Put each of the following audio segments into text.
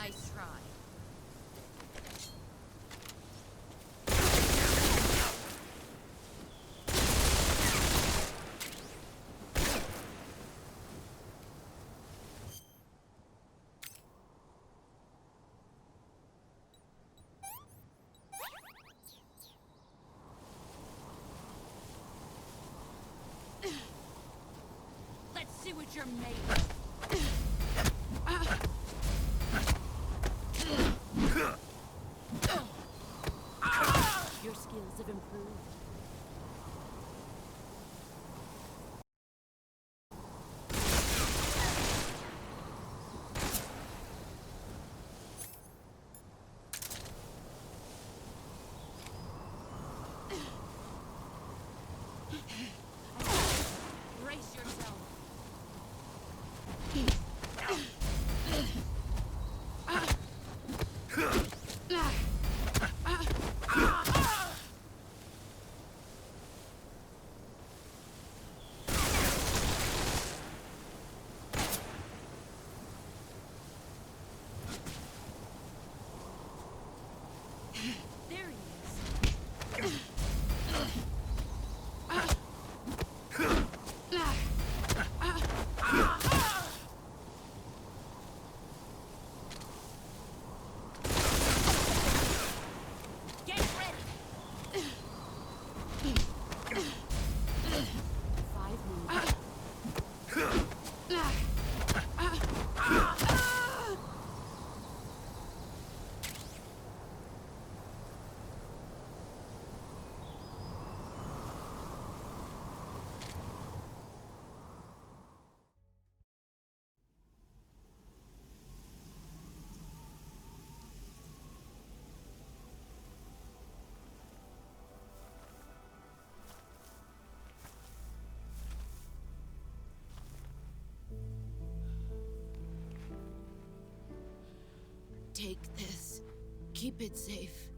Nice try. Let's see what you're made of. Your skills have improved. Brace yourself. There he is. Get ready. 5 minutes. Take this. Keep it safe.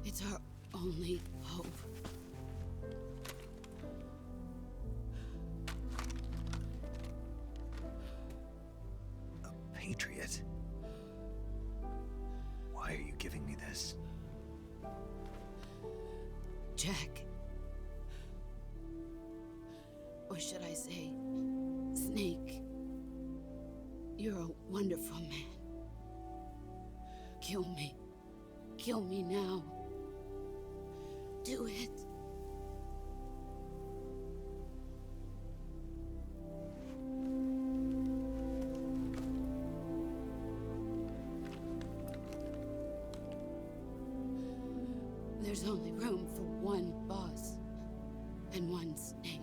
It's our only hope. A patriot? Why are you giving me this? Jack. Or should I say, Snake? You're a wonderful man. Kill me. Kill me now. Do it. There's only room for one boss and one snake.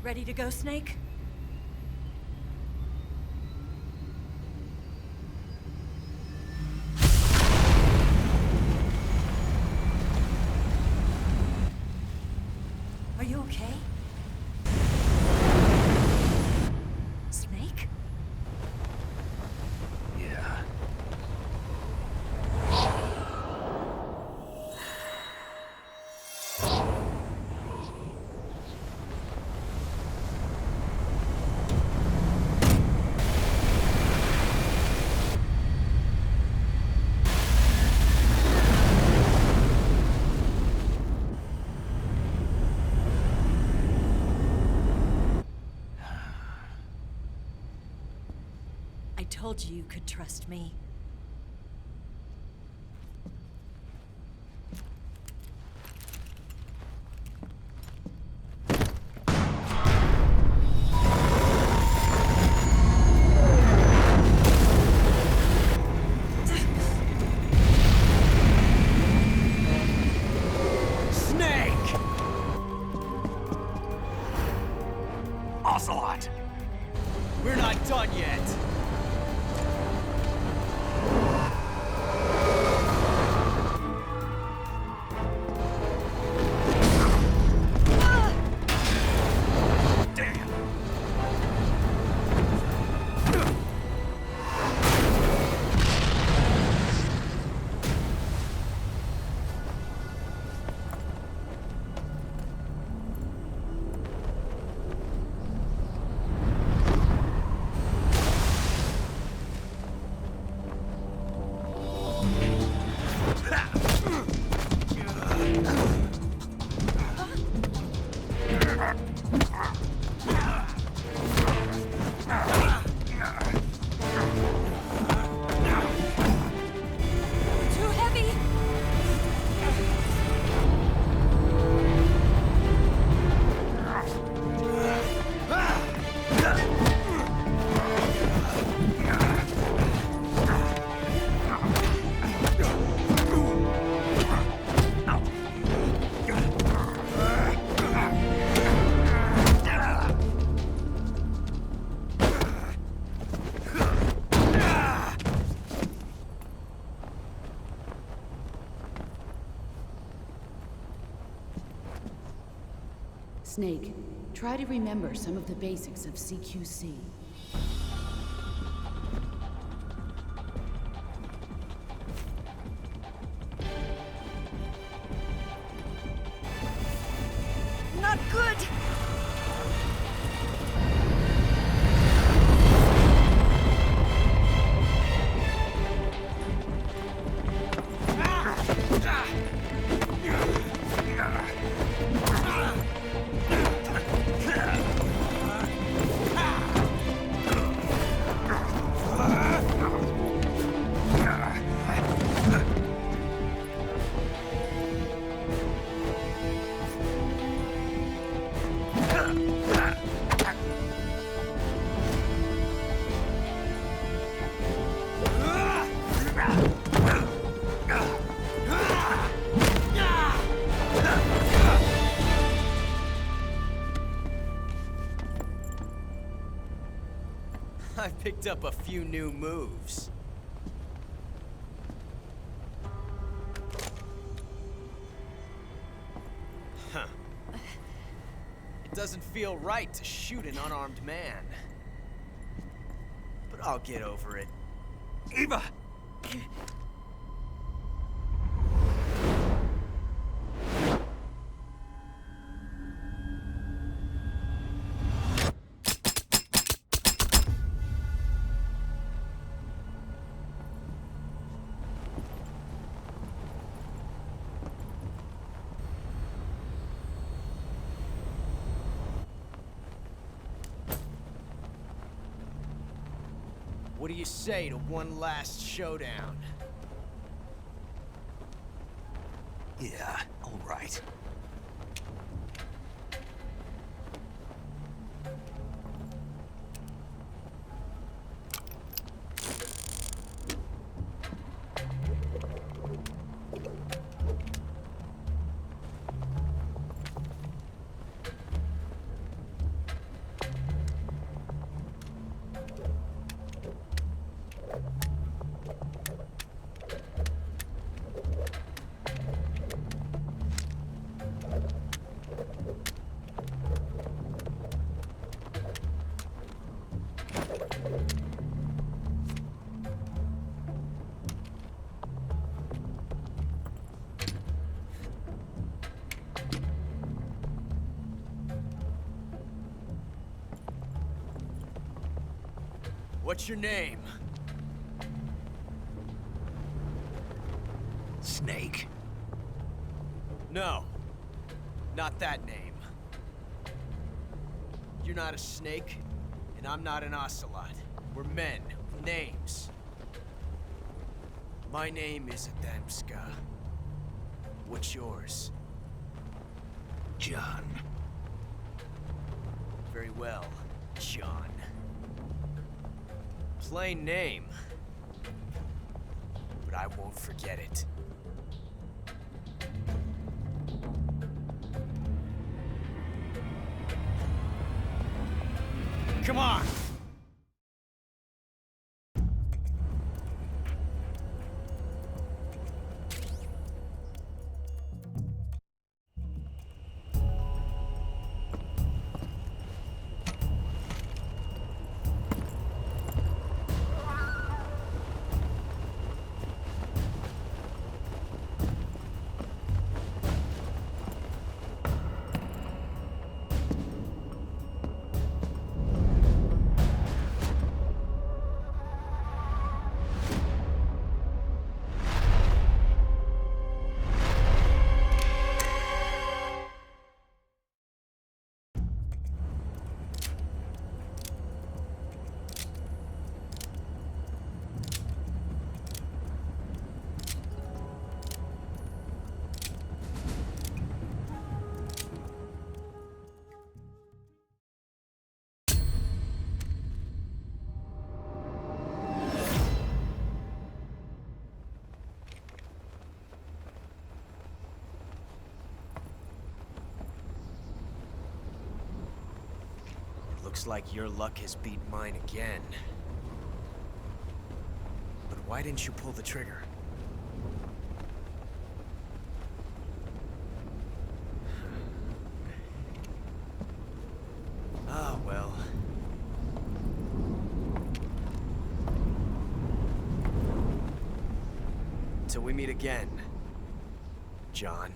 Ready to go, Snake? Are you okay? Snake? Yeah. I told you you could trust me. Snake! Ocelot! We're not done yet. Damn! Too heavy! Snake, try to remember some of the basics of CQC. Not good! I picked up a few new moves. Huh. It doesn't feel right to shoot an unarmed man. But I'll get over it. Eva! What do you say to one last showdown? Yeah, all right. What's your name? Snake. No. Not that name. You're not a snake, and I'm not an ocelot. We're men with names. My name is Adamska. What's yours? John. Very well, John. Plain name. But I won't forget it. Come on! Looks like your luck has beat mine again. But why didn't you pull the trigger? Ah, well. Till we meet again, John.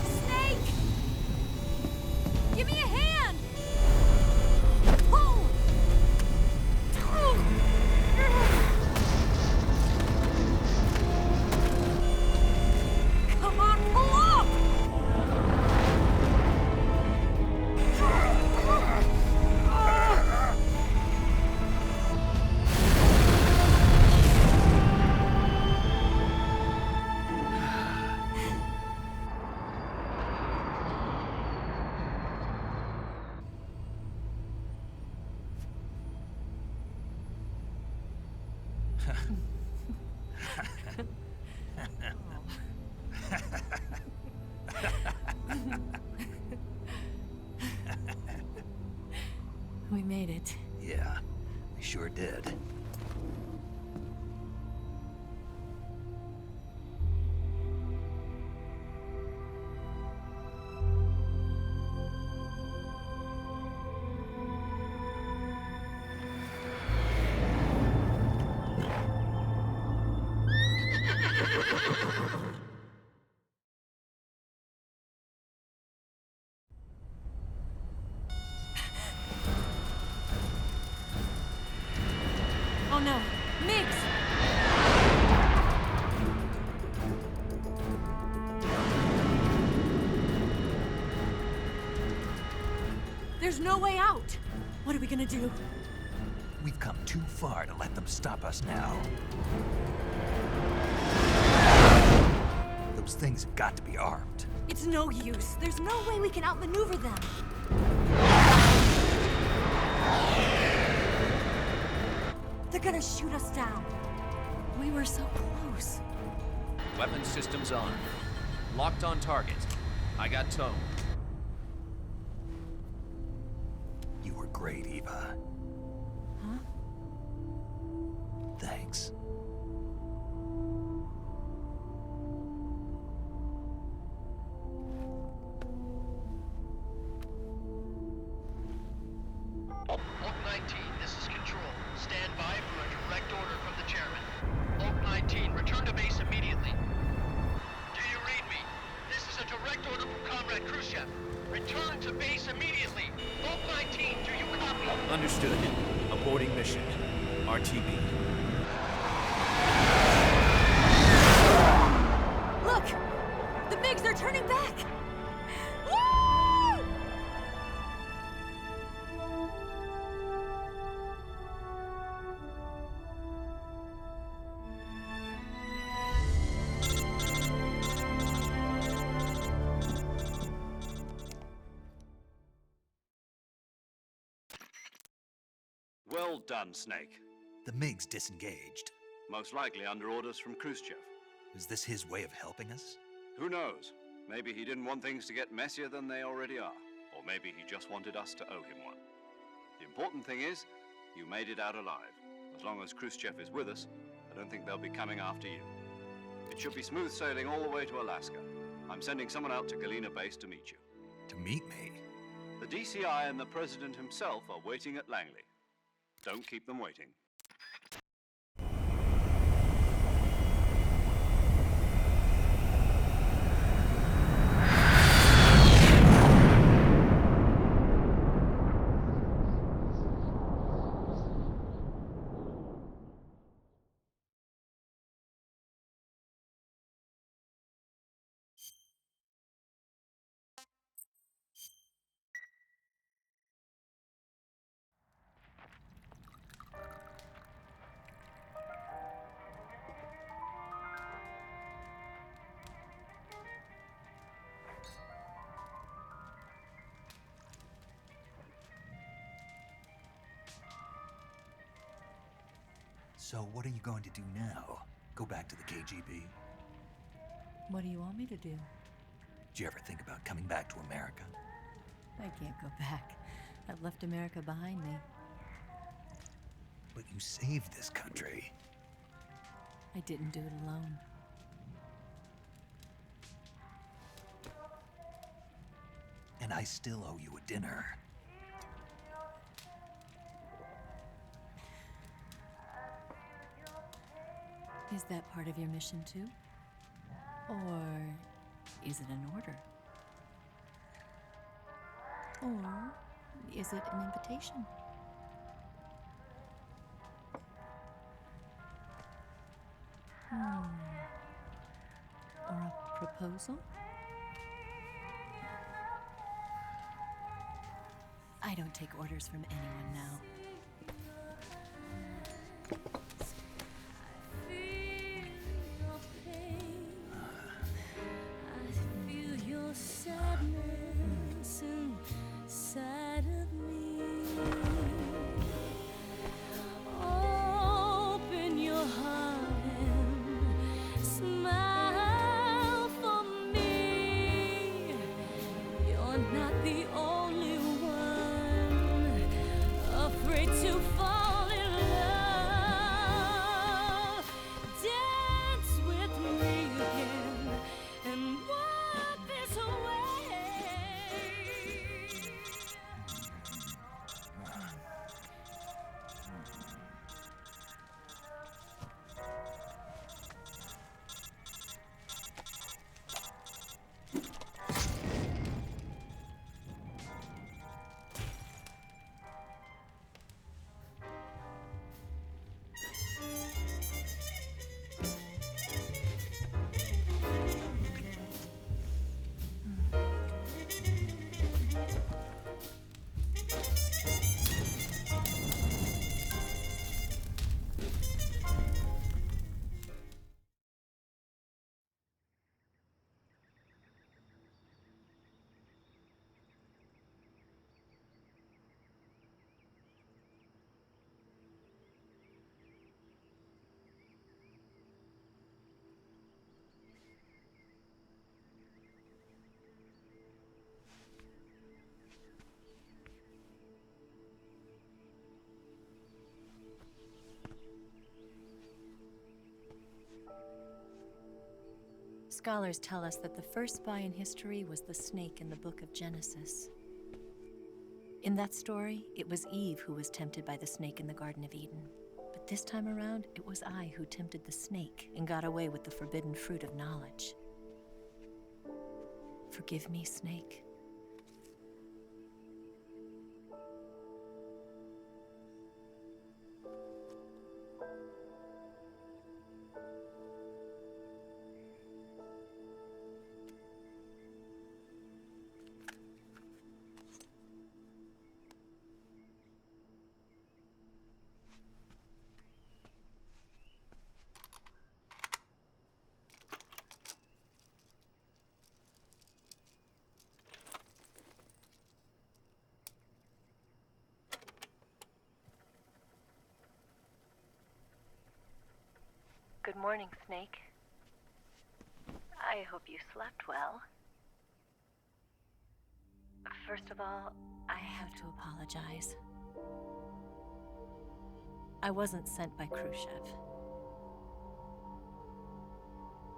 Snake! Give me a hand! Pull! Come on, pull up! We made it. Yeah, we sure did. Oh no, Miggs! There's no way out! What are we gonna do? We've come too far to let them stop us now. Those things have got to be armed. It's no use. There's no way we can outmaneuver them. They're gonna shoot us down. We were so close. Weapon systems on. Locked on target. I got tone. You were great, Eva. Huh? Thanks. at Khrushchev. Return to base immediately. Vault 19, do you copy? Understood. Aborting mission. RTB. Look! The MiGs are turning back! Woo! Well done, Snake. The MiGs disengaged. Most likely under orders from Khrushchev. Is this his way of helping us? Who knows? Maybe he didn't want things to get messier than they already are. Or maybe he just wanted us to owe him one. The important thing is, you made it out alive. As long as Khrushchev is with us, I don't think they'll be coming after you. It should be smooth sailing all the way to Alaska. I'm sending someone out to Galena Base to meet you. To meet me? The DCI and the President himself are waiting at Langley. Don't keep them waiting. So what are you going to do now? Go back to the KGB? What do you want me to do? Did you ever think about coming back to America? I can't go back. I've left America behind me. But you saved this country. I didn't do it alone. And I still owe you a dinner. Is that part of your mission too? Or is it an order? Or is it an invitation? Or a proposal? I don't take orders from anyone now. Scholars tell us that the first spy in history was the snake in the book of Genesis. In that story, it was Eve who was tempted by the snake in the Garden of Eden. But this time around, it was I who tempted the snake and got away with the forbidden fruit of knowledge. Forgive me, Snake. Good morning, Snake. I hope you slept well. First of all, I have to apologize. I wasn't sent by Khrushchev.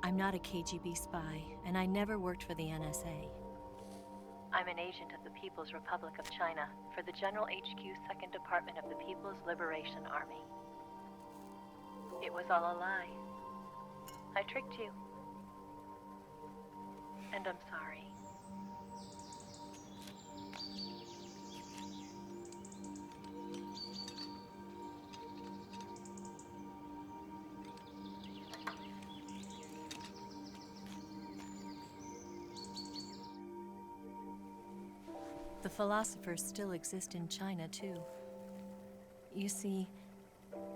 I'm not a KGB spy, and I never worked for the NSA. I'm an agent of the People's Republic of China for the General HQ 2nd Department of the People's Liberation Army. It was all a lie. I tricked you. And I'm sorry. The philosophers still exist in China, too. You see,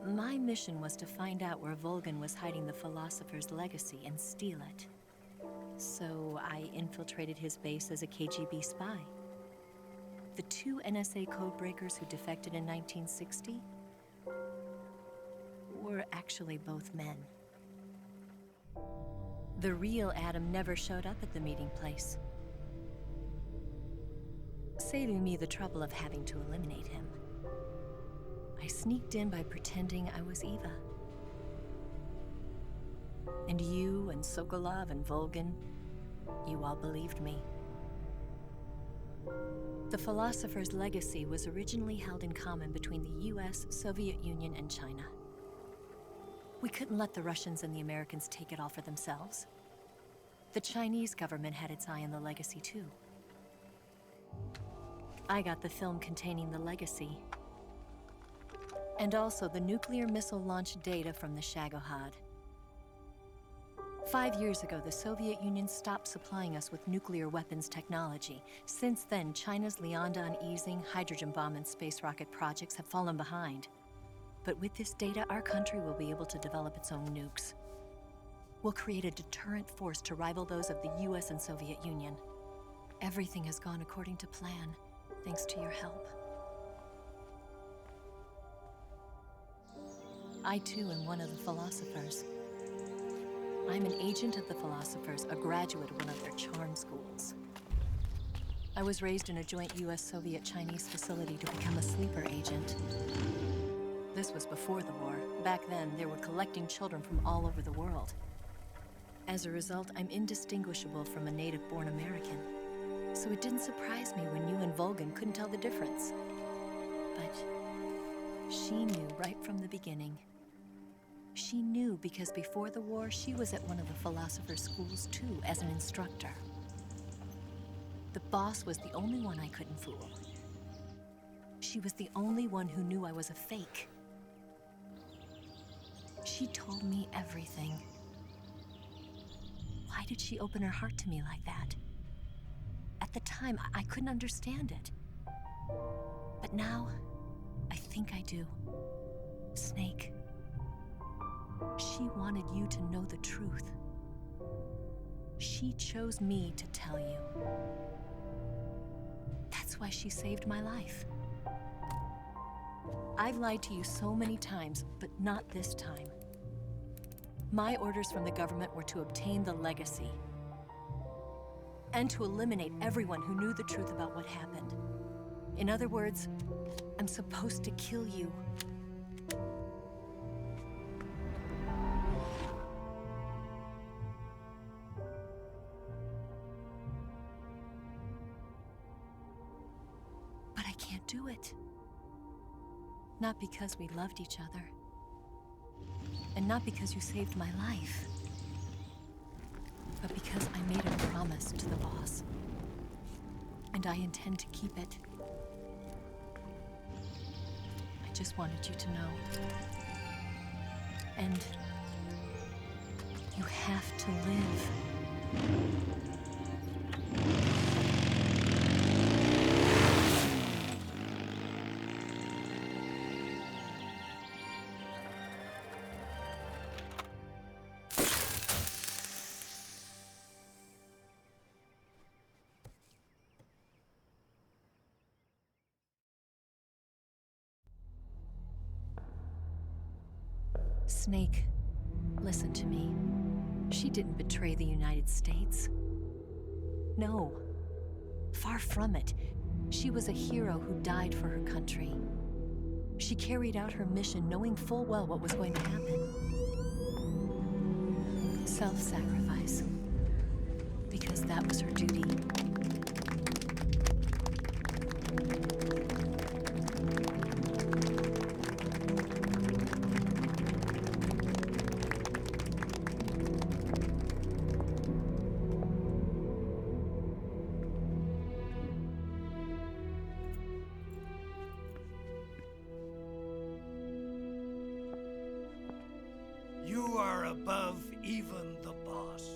my mission was to find out where Volgan was hiding the philosopher's legacy and steal it. So I infiltrated his base as a KGB spy. The 2 NSA codebreakers who defected in 1960 were actually both men. The real Adam never showed up at the meeting place, saving me the trouble of having to eliminate him. I sneaked in by pretending I was Eva. And you and Sokolov and Volgan, you all believed me. The philosopher's legacy was originally held in common between the US, Soviet Union, and China. We couldn't let the Russians and the Americans take it all for themselves. The Chinese government had its eye on the legacy too. I got the film containing the legacy, and also the nuclear missile launch data from the Shagohod. 5 years ago, the Soviet Union stopped supplying us with nuclear weapons technology. Since then, China's Liaodong easing, hydrogen bomb, and space rocket projects have fallen behind. But with this data, our country will be able to develop its own nukes. We'll create a deterrent force to rival those of the US and Soviet Union. Everything has gone according to plan, thanks to your help. I too am one of the philosophers. I'm an agent of the philosophers, a graduate of one of their charm schools. I was raised in a joint US-Soviet-Chinese facility to become a sleeper agent. This was before the war. Back then, they were collecting children from all over the world. As a result, I'm indistinguishable from a native-born American. So it didn't surprise me when you and Volgan couldn't tell the difference. But she knew right from the beginning. She knew because before the war, she was at one of the philosopher's schools too, as an instructor. The boss was the only one I couldn't fool. She was the only one who knew I was a fake. She told me everything. Why did she open her heart to me like that? At the time, I couldn't understand it. But now, I think I do. Snake. She wanted you to know the truth. She chose me to tell you. That's why she saved my life. I've lied to you so many times, but not this time. My orders from the government were to obtain the legacy and to eliminate everyone who knew the truth about what happened. In other words, I'm supposed to kill you. But I can't do it. Not because we loved each other. And not because you saved my life. but because I made a promise to the boss. And I intend to keep it. I just wanted you to know. And you have to live. Snake, listen to me. She didn't betray the United States. No. Far from it. She was a hero who died for her country. She carried out her mission knowing full well what was going to happen. Self-sacrifice. Because that was her duty. You are above even the boss.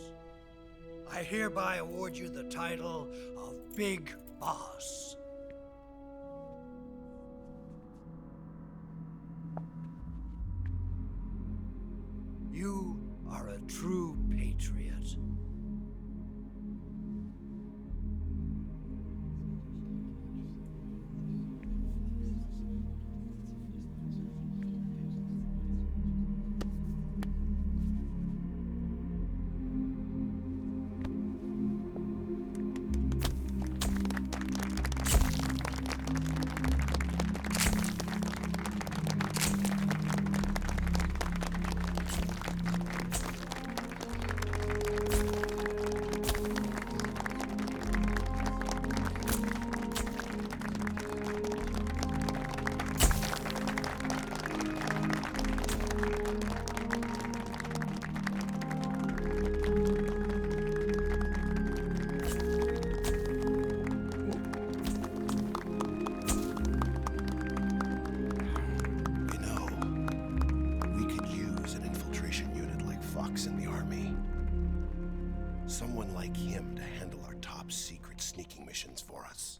I hereby award you the title of Big Boss. You are a true patriot. In the army. Someone like him to handle our top secret sneaking missions for us.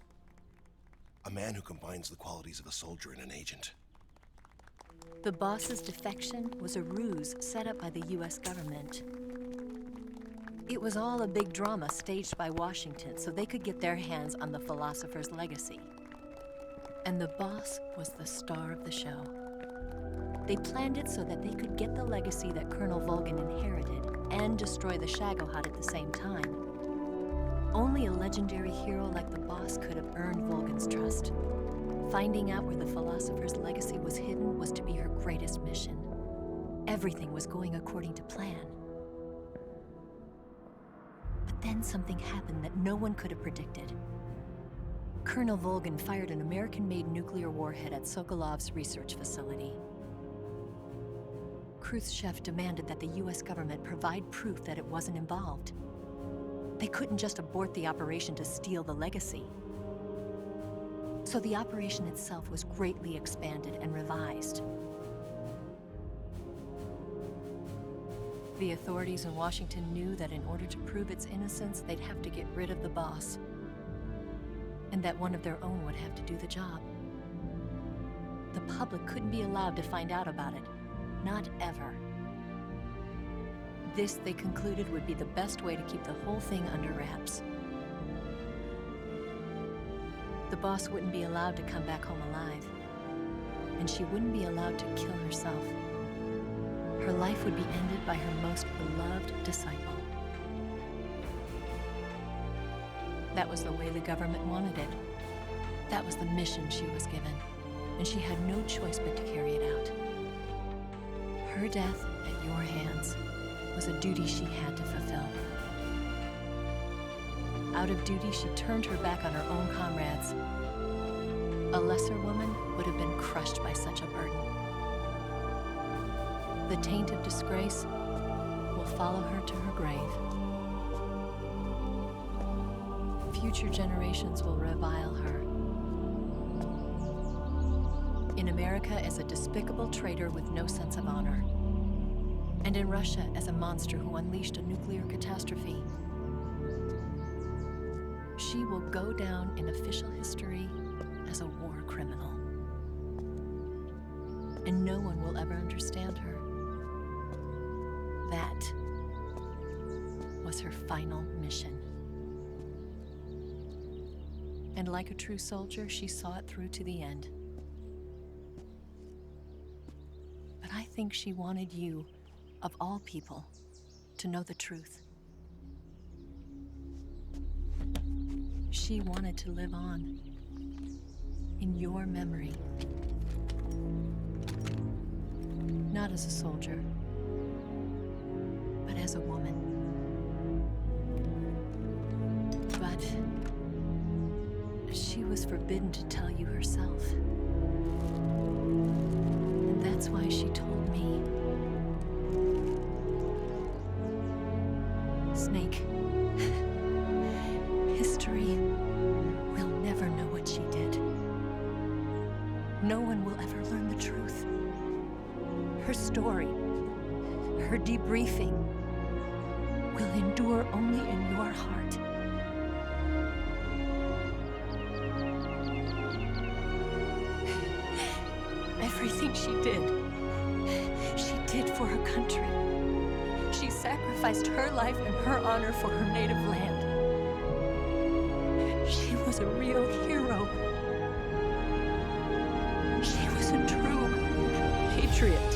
A man who combines the qualities of a soldier and an agent. The boss's defection was a ruse set up by the US government. It was all a big drama staged by Washington so they could get their hands on the philosopher's legacy. And the boss was the star of the show. They planned it so that they could get the legacy that Colonel Volgin inherited and destroy the Shagohod at the same time. Only a legendary hero like the boss could have earned Volgin's trust. Finding out where the philosopher's legacy was hidden was to be her greatest mission. Everything was going according to plan. But then something happened that no one could have predicted. Colonel Volgin fired an American-made nuclear warhead at Sokolov's research facility. Khrushchev demanded that the US government provide proof that it wasn't involved. They couldn't just abort the operation to steal the legacy. So the operation itself was greatly expanded and revised. The authorities in Washington knew that in order to prove its innocence, they'd have to get rid of the boss, and that one of their own would have to do the job. The public couldn't be allowed to find out about it. Not ever. This, they concluded, would be the best way to keep the whole thing under wraps. The boss wouldn't be allowed to come back home alive, and she wouldn't be allowed to kill herself. Her life would be ended by her most beloved disciple. That was the way the government wanted it. That was the mission she was given, and she had no choice but to carry it out. Her death at your hands was a duty she had to fulfill. Out of duty, she turned her back on her own comrades. A lesser woman would have been crushed by such a burden. The taint of disgrace will follow her to her grave. Future generations will revile her. In America as a despicable traitor with no sense of honor. And in Russia as a monster who unleashed a nuclear catastrophe. She will go down in official history as a war criminal. And no one will ever understand her. That was her final mission. And like a true soldier, she saw it through to the end. But I think she wanted you, of all people, to know the truth. She wanted to live on in your memory. Not as a soldier, but as a woman. But she was forbidden to tell you herself. And that's why she told me. Snake, history will never know what she did. No one will ever learn the truth. Her story, her debriefing, will endure only in your heart. Everything she did for her country. She sacrificed her life and her honor for her native land. She was a real hero. She was a true patriot.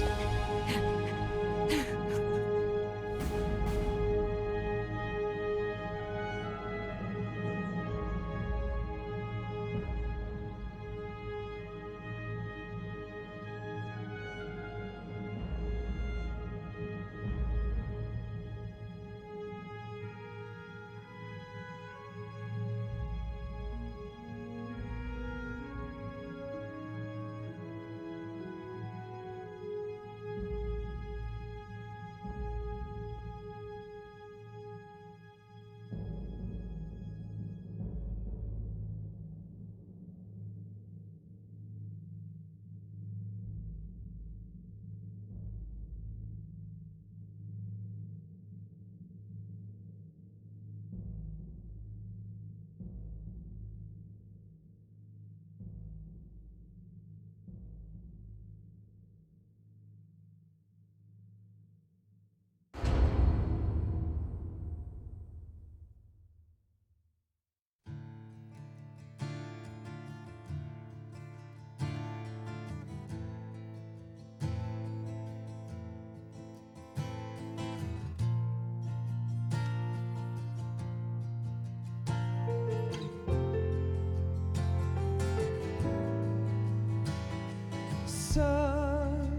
Son,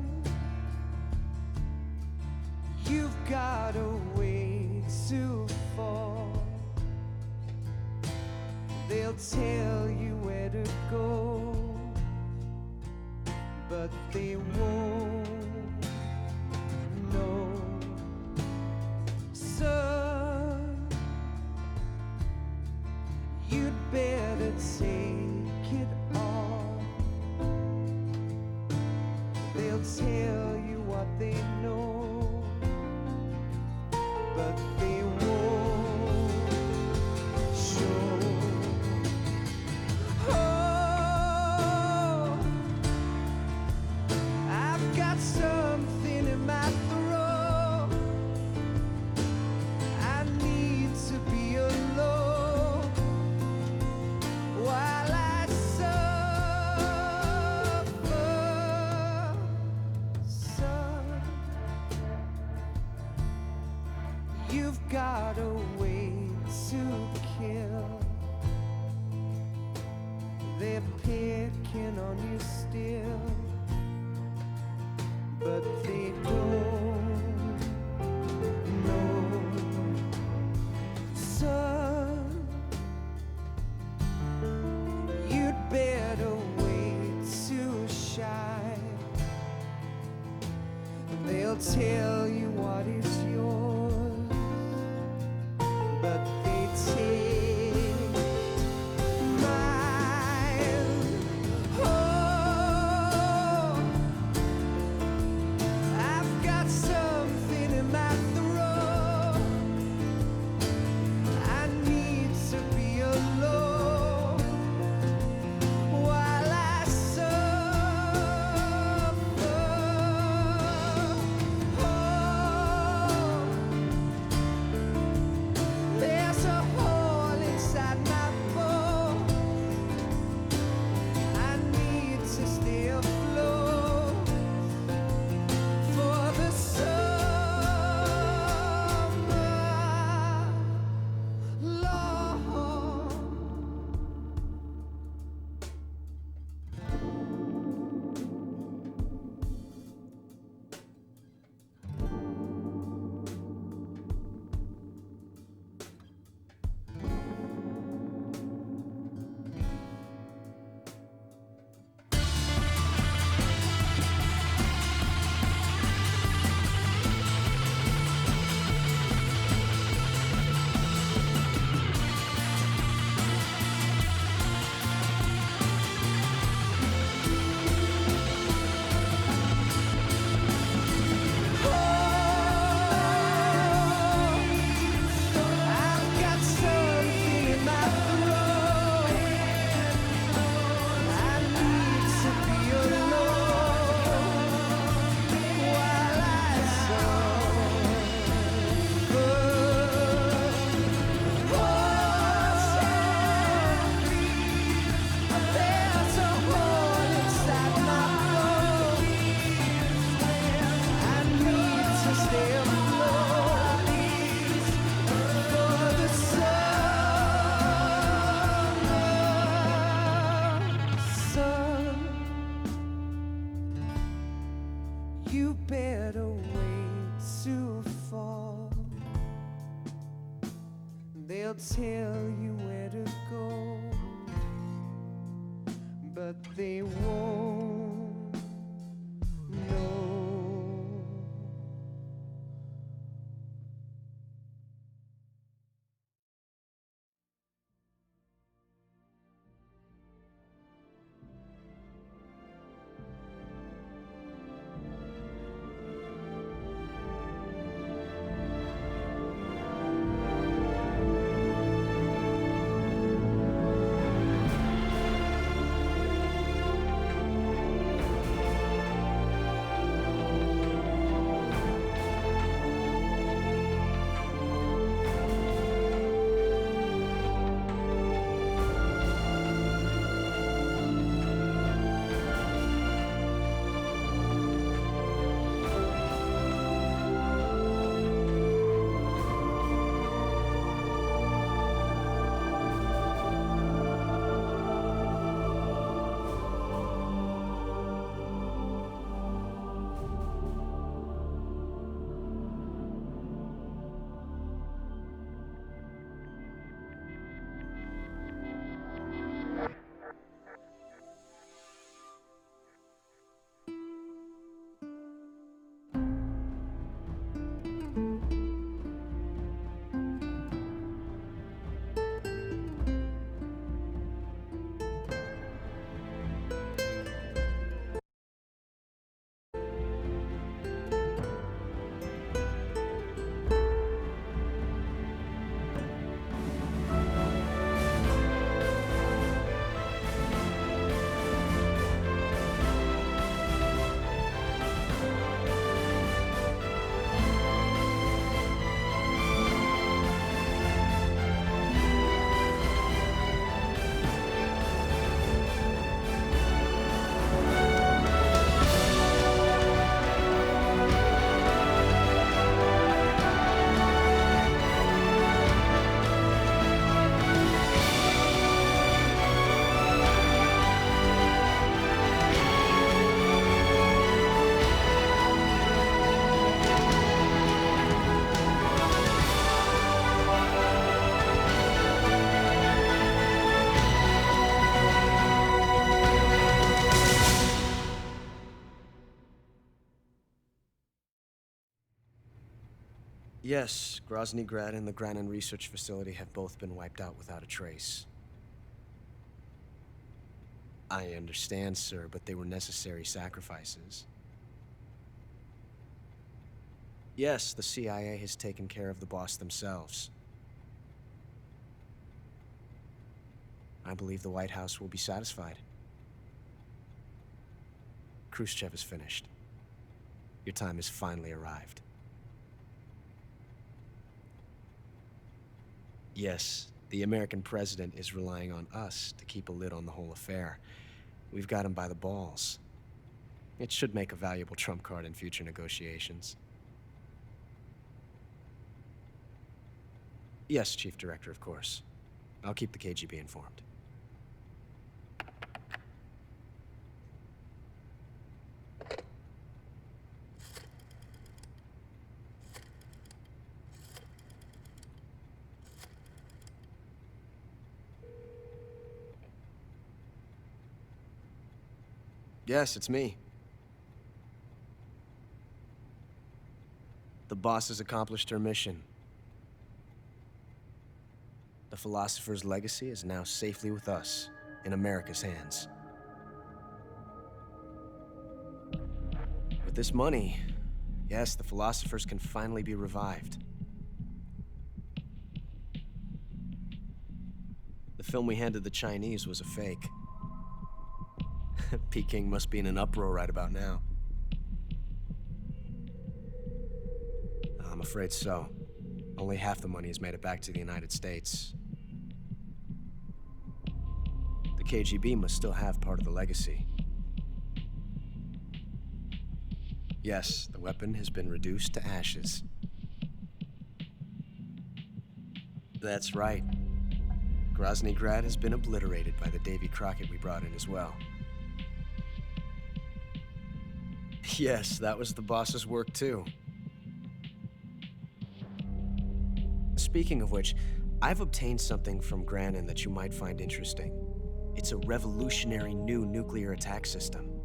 you've got a way to fall. They'll tell you where to go, but they won't know. Son, you'd better take it off. They'll tell you what they know, but they won't show. Oh, I've got something in my throat. I need to be alone while I suffer. Son, you've got a way to kill. They're picking on you still, but they don't know. Son, you'd better wait to shine. They'll tell you what is yours, but they take tell you where to go, but they won't know. Yes, Grozny Grad and the Granin Research Facility have both been wiped out without a trace. I understand, sir, but they were necessary sacrifices. Yes, the CIA has taken care of the boss themselves. I believe the White House will be satisfied. Khrushchev is finished. Your time has finally arrived. Yes, the American president is relying on us to keep a lid on the whole affair. We've got him by the balls. It should make a valuable trump card in future negotiations. Yes, Chief Director, of course. I'll keep the KGB informed. Yes, it's me. The boss has accomplished her mission. The philosopher's legacy is now safely with us, in America's hands. With this money, yes, the philosophers can finally be revived. The film we handed the Chinese was a fake. Peking must be in an uproar right about now. I'm afraid so. Only half the money has made it back to the United States. The KGB must still have part of the legacy. Yes, the weapon has been reduced to ashes. That's right. Grozny Grad has been obliterated by the Davy Crockett we brought in as well. Yes, that was the boss's work too. Speaking of which, I've obtained something from Grannon that you might find interesting. It's a revolutionary new nuclear attack system.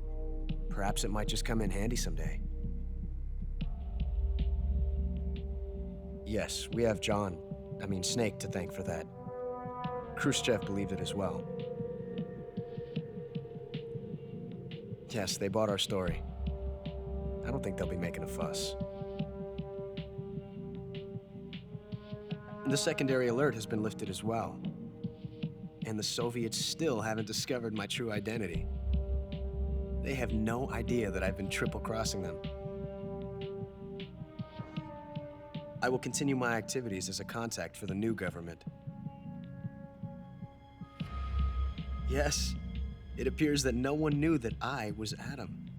Perhaps it might just come in handy someday. Yes, we have Snake to thank for that. Khrushchev believed it as well. Yes, they bought our story. I don't think they'll be making a fuss. The secondary alert has been lifted as well. And the Soviets still haven't discovered my true identity. They have no idea that I've been triple-crossing them. I will continue my activities as a contact for the new government. Yes, it appears that no one knew that I was Adam.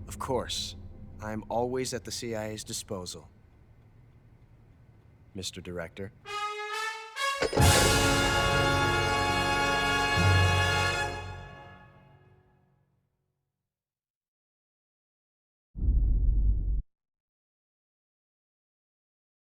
Of course, I am always at the CIA's disposal, Mr. Director.